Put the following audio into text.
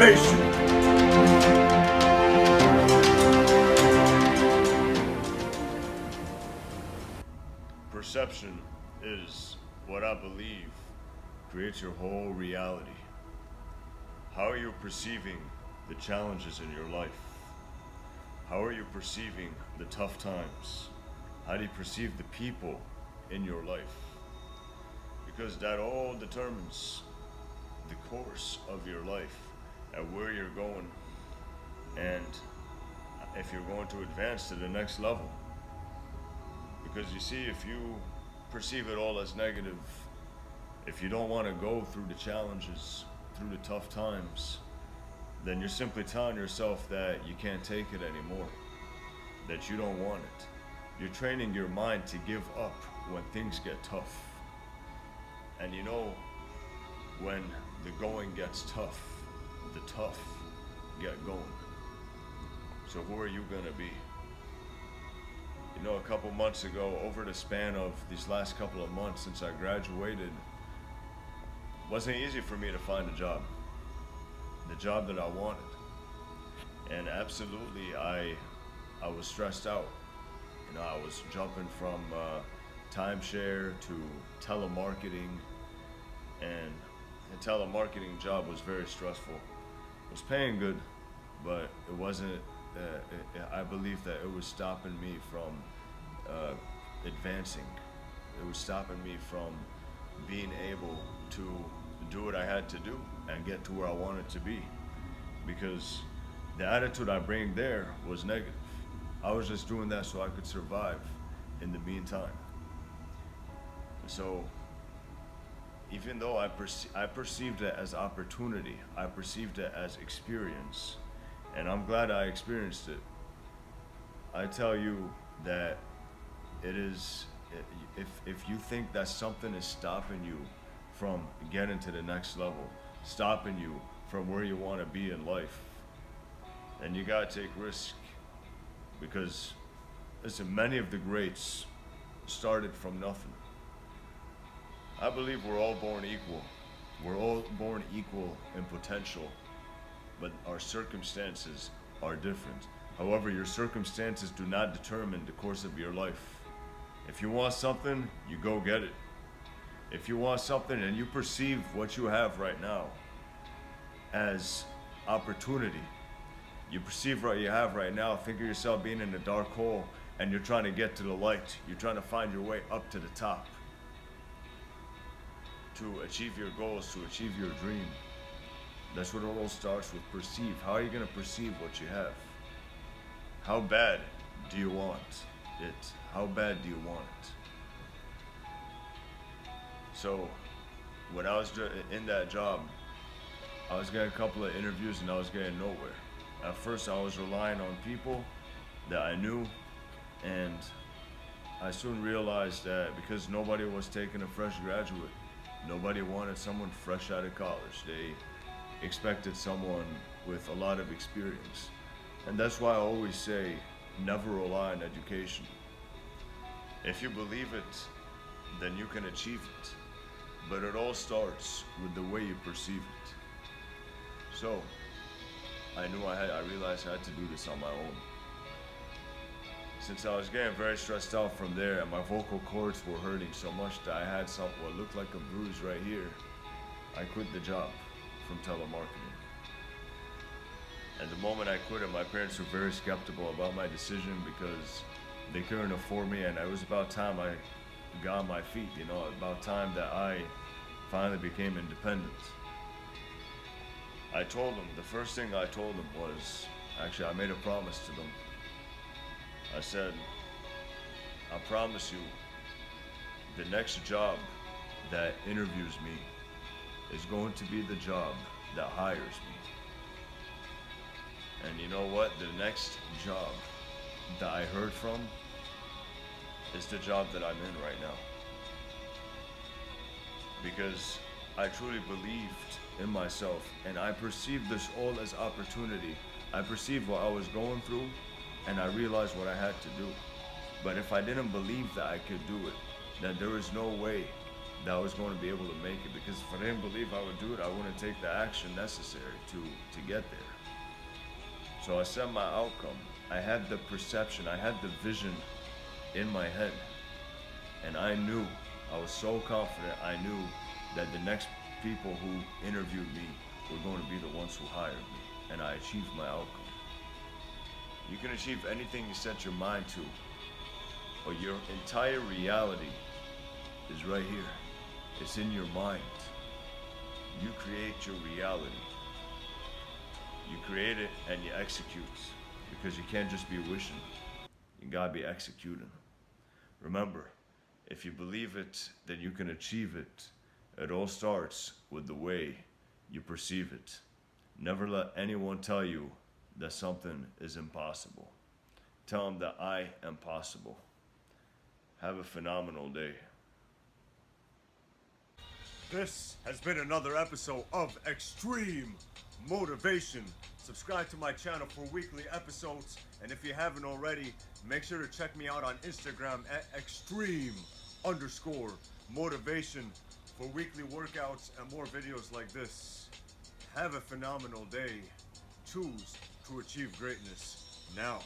information. Perception is what I believe creates your whole reality. How are you perceiving the challenges in your life? How are you perceiving the tough times? How do you perceive the people in your life? Because that all determines the course of your life and where you're going and if you're going to advance to the next level. Because you see, if you perceive it all as negative, if you don't want to go through the challenges, through the tough times, then you're simply telling yourself that you can't take it anymore, that you don't want it. You're training your mind to give up when things get tough. And you know, when the going gets tough, the tough get going. So who are you gonna be? You know, a couple months ago, over the span of these last couple of months since I graduated, it wasn't easy for me to find a job. The job that I wanted. And absolutely, I was stressed out. You know, I was jumping from timeshare to telemarketing, and the telemarketing job was very stressful. It was paying good, but it wasn't. I believe that it was stopping me from advancing. It was stopping me from being able to do what I had to do and get to where I wanted to be. Because the attitude I bring there was negative. I was just doing that so I could survive in the meantime. So even though I perceived it as opportunity, I perceived it as experience, and I'm glad I experienced it. I tell you that it is, if you think that something is stopping you from getting to the next level, stopping you from where you want to be in life, then you gotta take risk. Because listen, many of the greats started from nothing. I believe we're all born equal. We're all born equal in potential, but our circumstances are different. However, your circumstances do not determine the course of your life. If you want something, you go get it. If you want something and you perceive what you have right now as opportunity, you perceive what you have right now, think of yourself being in a dark hole and you're trying to get to the light. You're trying to find your way up to the top to achieve your goals, to achieve your dream. That's what it all starts with. Perceive. How are you going to perceive what you have? How bad do you want it? How bad do you want it? So, when I was in that job, I was getting a couple of interviews and I was getting nowhere. At first, I was relying on people that I knew, and I soon realized that because nobody was taking a fresh graduate, nobody wanted someone fresh out of college. They expected someone with a lot of experience. And that's why I always say, never rely on education. If you believe it, then you can achieve it. But it all starts with the way you perceive it. So, I realized I had to do this on my own. Since I was getting very stressed out from there and my vocal cords were hurting so much that I had what looked like a bruise right here, I quit the job from telemarketing. And the moment I quit it, my parents were very skeptical about my decision because they couldn't afford me, and it was about time I got on my feet, you know, about time that I finally became independent. I told them, the first thing I told them was, actually I made a promise to them. I said, I promise you, the next job that interviews me is going to be the job that hires me. And you know what? The next job that I heard from is the job that I'm in right now. Because I truly believed in myself and I perceived this all as opportunity. I perceived what I was going through and I realized what I had to do. But if I didn't believe that I could do it, then there is no way that I was going to be able to make it, because if I didn't believe I would do it, I wouldn't take the action necessary to get there. So I set my outcome. I had the perception, I had the vision in my head, and I knew, I was so confident, I knew that the next people who interviewed me were going to be the ones who hired me, and I achieved my outcome. You can achieve anything you set your mind to, but your entire reality is right here. It's in your mind. You create your reality. You create it and you execute, because you can't just be wishing. You gotta be executing. Remember, if you believe it, then you can achieve it. It all starts with the way you perceive it. Never let anyone tell you that something is impossible. Tell them that I am possible. Have a phenomenal day. This has been another episode of Extreme Motivation. Subscribe to my channel for weekly episodes, and if you haven't already, make sure to check me out on Instagram at extreme_motivation for weekly workouts and more videos like this. Have a phenomenal day. Choose to achieve greatness now.